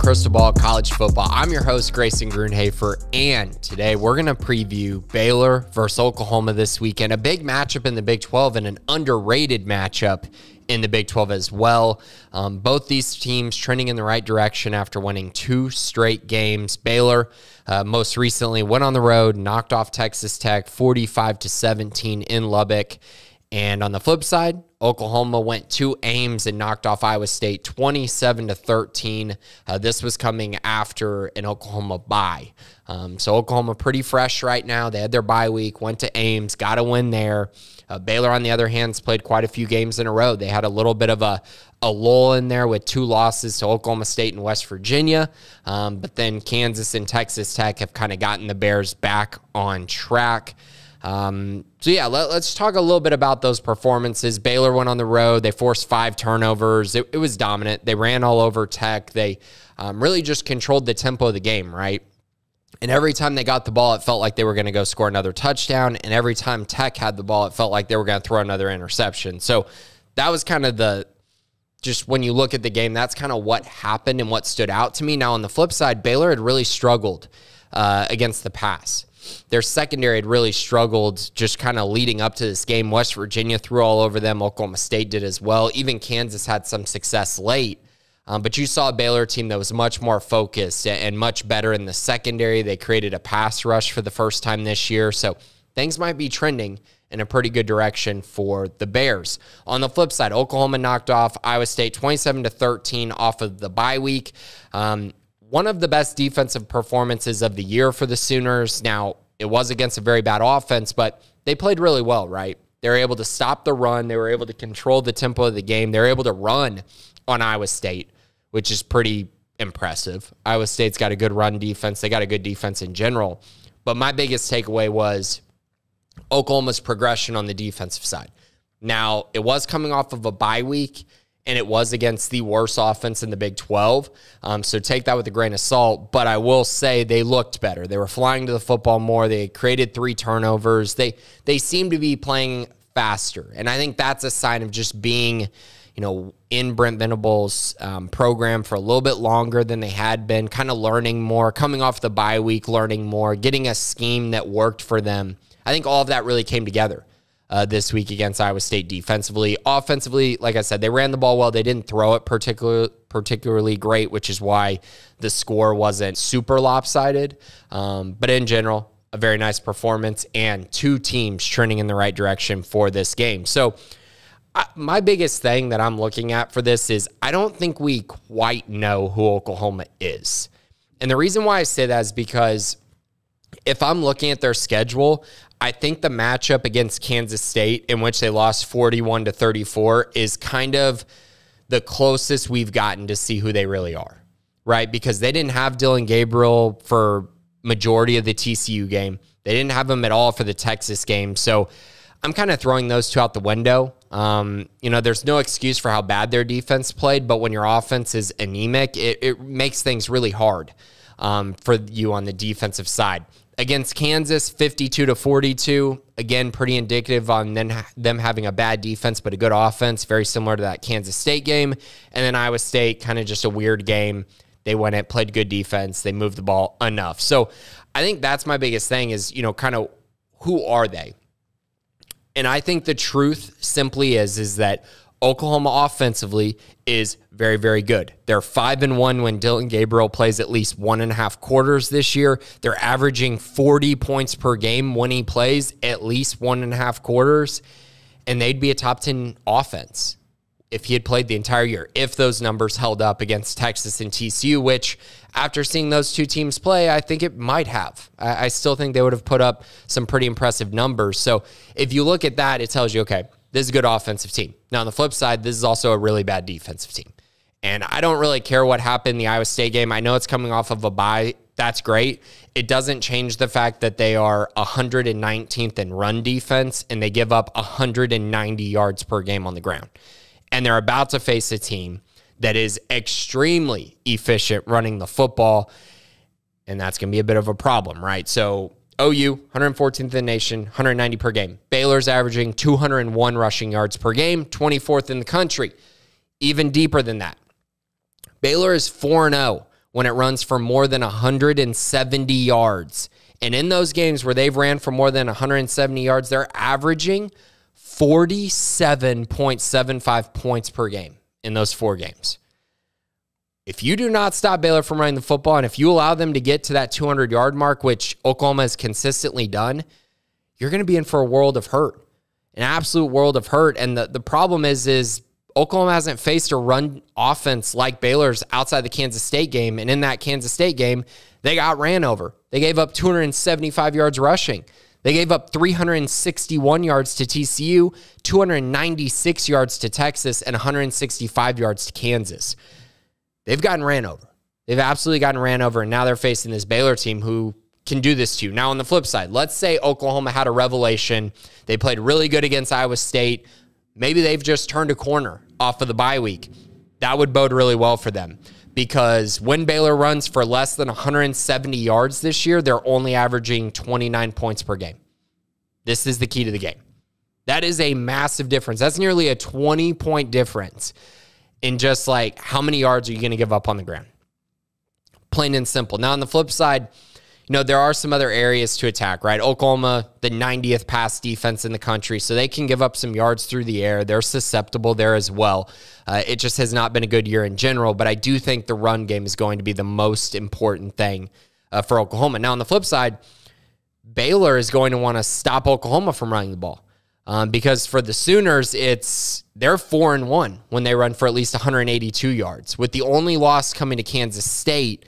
Crystal Ball College Football. I'm your host, Grayson, and today we're going to preview Baylor versus Oklahoma this weekend, a big matchup in the Big 12 and an underrated matchup in the Big 12 as well. Both these teams trending in the right direction after winning 2 straight games. Baylor most recently went on the road, knocked off Texas Tech 45-17 in Lubbock. And on the flip side, Oklahoma went to Ames and knocked off Iowa State 27-13. This was coming after an Oklahoma bye. So Oklahoma pretty fresh right now. They had their bye week, went to Ames, got a win there. Baylor, on the other hand, has played quite a few games in a row. They had a little bit of a lull in there with 2 losses to Oklahoma State and West Virginia. But then Kansas and Texas Tech have kind of gotten the Bears back on track. So yeah, let's talk a little bit about those performances. Baylor went on the road. They forced 5 turnovers. It was dominant. They ran all over Tech. They really just controlled the tempo of the game, right? And every time they got the ball, it felt like they were going to go score another touchdown. And every time Tech had the ball, it felt like they were going to throw another interception. So that was kind of just when you look at the game, that's kind of what happened and what stood out to me. Now, on the flip side, Baylor had really struggled against the pass. Their secondary had really struggled just kind of leading up to this game. West Virginia threw all over them. Oklahoma State did as well. Even Kansas had some success late. But you saw a Baylor team that was much more focused and much better in the secondary. They created a pass rush for the first time this year. So things might be trending in a pretty good direction for the Bears. On the flip side, Oklahoma knocked off Iowa State 27-13 off of the bye week. One of the best defensive performances of the year for the Sooners. Now, it was against a very bad offense, but they played really well, right? They were able to stop the run. They were able to control the tempo of the game. They were able to run on Iowa State, which is pretty impressive. Iowa State's got a good run defense. They got a good defense in general. But my biggest takeaway was Oklahoma's progression on the defensive side. Now, it was coming off of a bye week, and it was against the worst offense in the Big 12. So take that with a grain of salt. But I will say they looked better. They were flying to the football more. They created 3 turnovers. They seemed to be playing faster. And I think that's a sign of just being, in Brent Venables' program for a little bit longer than they had been, kind of learning more, coming off the bye week, learning more, getting a scheme that worked for them. I think all of that really came together this week against Iowa State defensively. Offensively, like I said, they ran the ball well. They didn't throw it particularly great, which is why the score wasn't super lopsided. But in general, a very nice performance and 2 teams trending in the right direction for this game. So my biggest thing that I'm looking at for this is I don't think we quite know who Oklahoma is. And the reason why I say that is because if I'm looking at their schedule, I think the matchup against Kansas State, in which they lost 41-34, is kind of the closest we've gotten to see who they really are, right? Because they didn't have Dylan Gabriel for majority of the TCU game. They didn't have him at all for the Texas game. So I'm kind of throwing those 2 out the window. There's no excuse for how bad their defense played, but when your offense is anemic, it makes things really hard for you on the defensive side. Against Kansas, 52-42. Again, pretty indicative on them having a bad defense, but a good offense, very similar to that Kansas State game. And then Iowa State, kind of just a weird game. They went and played good defense. They moved the ball enough. So I think that's my biggest thing is, kind of who are they? And I think the truth simply is that Oklahoma offensively is very, very good. They're 5-1 when Dylan Gabriel plays at least 1.5 quarters this year. They're averaging 40 points per game when he plays at least 1.5 quarters, and they'd be a top 10 offense if he had played the entire year, if those numbers held up against Texas and TCU, which after seeing those 2 teams play, I think it might have. I still think they would have put up some pretty impressive numbers. So if you look at that, it tells you, okay, this is a good offensive team. Now, on the flip side, this is also a really bad defensive team. And I don't really care what happened in the Iowa State game. I know it's coming off of a bye. That's great. It doesn't change the fact that they are 119th in run defense, and they give up 190 yards per game on the ground. And they're about to face a team that is extremely efficient running the football, and that's going to be a bit of a problem, right? So OU, 114th in the nation, 190 per game. Baylor's averaging 201 rushing yards per game, 24th in the country. Even deeper than that, Baylor is 4-0 when it runs for more than 170 yards. And in those games where they've ran for more than 170 yards, they're averaging 47.75 points per game in those 4 games. If you do not stop Baylor from running the football, and if you allow them to get to that 200-yard mark, which Oklahoma has consistently done, you're going to be in for a world of hurt, an absolute world of hurt. And the problem is Oklahoma hasn't faced a run offense like Baylor's outside the Kansas State game. And in that Kansas State game, they got ran over. They gave up 275 yards rushing. They gave up 361 yards to TCU, 296 yards to Texas, and 165 yards to Kansas. They've gotten ran over. They've absolutely gotten ran over, and now they're facing this Baylor team who can do this to you. Now, on the flip side, let's say Oklahoma had a revelation. They played really good against Iowa State. Maybe they've just turned a corner off of the bye week. That would bode really well for them, because when Baylor runs for less than 170 yards this year, they're only averaging 29 points per game. This is the key to the game. That is a massive difference. That's nearly a 20-point difference in just like how many yards are you going to give up on the ground. Plain and simple. Now, on the flip side, there are some other areas to attack, right? Oklahoma, the 90th pass defense in the country, so they can give up some yards through the air. They're susceptible there as well. It just has not been a good year in general, but I do think the run game is going to be the most important thing for Oklahoma. Now, on the flip side, Baylor is going to want to stop Oklahoma from running the ball. Because for the Sooners, they're 4-1 when they run for at least 182 yards, with the only loss coming to Kansas State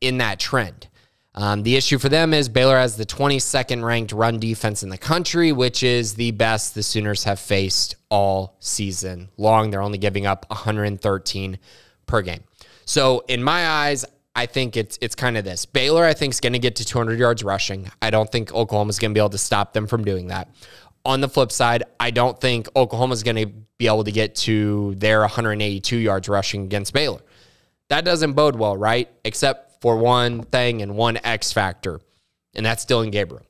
in that trend. The issue for them is Baylor has the 22nd ranked run defense in the country, which is the best the Sooners have faced all season long. They're only giving up 113 per game. So in my eyes, I think it's kind of this. Baylor, I think, is going to get to 200 yards rushing. I don't think Oklahoma's going to be able to stop them from doing that. On the flip side, I don't think Oklahoma's going to be able to get to their 182 yards rushing against Baylor. That doesn't bode well, right? Except for one thing and one X factor, and that's Dillon Gabriel.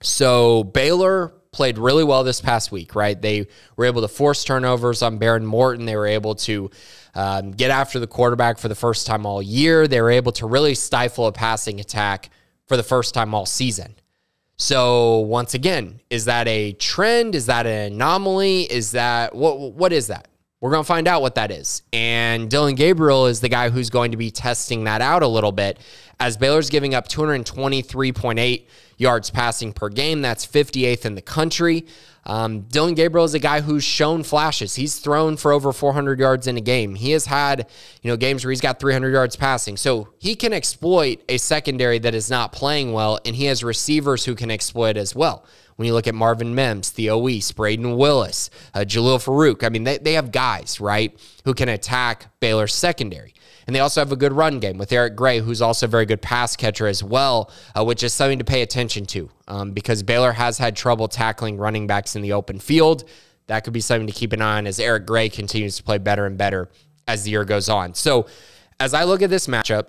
So Baylor played really well this past week, right? They were able to force turnovers on Baron Morton. They were able to get after the quarterback for the first time all year. They were able to really stifle a passing attack for the first time all season. So once again, is that a trend? Is that an anomaly? Is that what is that? We're going to find out what that is. And Dillon Gabriel is the guy who's going to be testing that out a little bit, as Baylor's giving up 223.8 yards passing per game. That's 58th in the country. Dillon Gabriel is a guy who's shown flashes. He's thrown for over 400 yards in a game. He has had, games where he's got 300 yards passing. So he can exploit a secondary that is not playing well, and he has receivers who can exploit as well. When you look at Marvin Mims, Theo East, Braden Willis, Jalil Farouk, I mean, they have guys, right, who can attack Baylor's secondary. And they also have a good run game with Eric Gray, who's also a very good pass catcher as well, which is something to pay attention to, because Baylor has had trouble tackling running backs in the open field. That could be something to keep an eye on as Eric Gray continues to play better and better as the year goes on. So as I look at this matchup,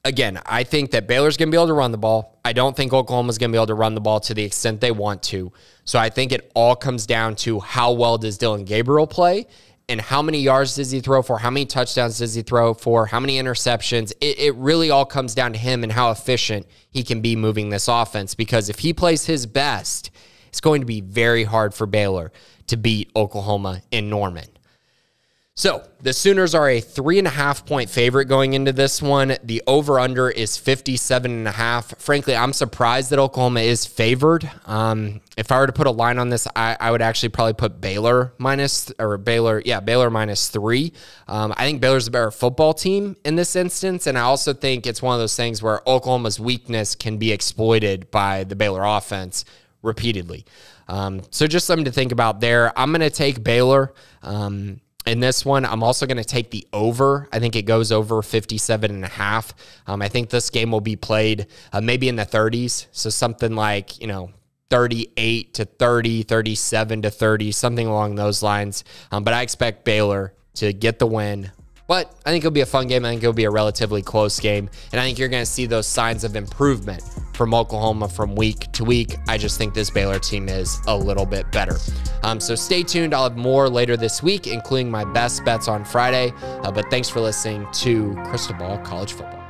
again, I think that Baylor's going to be able to run the ball. I don't think Oklahoma's going to be able to run the ball to the extent they want to. So I think it all comes down to how well does Dillon Gabriel play, and how many yards does he throw for, how many touchdowns does he throw for, how many interceptions. It really all comes down to him and how efficient he can be moving this offense, because if he plays his best, it's going to be very hard for Baylor to beat Oklahoma in Norman. So the Sooners are a 3.5-point favorite going into this one. The over-under is 57.5. Frankly, I'm surprised that Oklahoma is favored. If I were to put a line on this, I would actually probably put Baylor minus 3. I think Baylor's a better football team in this instance, and I also think it's one of those things where Oklahoma's weakness can be exploited by the Baylor offense repeatedly. So just something to think about there. I'm going to take Baylor. In this one, I'm also going to take the over. I think it goes over 57.5. I think this game will be played maybe in the 30s. So something like, 38 to 30, 37 to 30, something along those lines. But I expect Baylor to get the win. But I think it'll be a fun game. I think it'll be a relatively close game. And I think you're going to see those signs of improvement from Oklahoma from week to week. I just think this Baylor team is a little bit better. So stay tuned. I'll have more later this week, including my best bets on Friday. But thanks for listening to Crystal Ball College Football.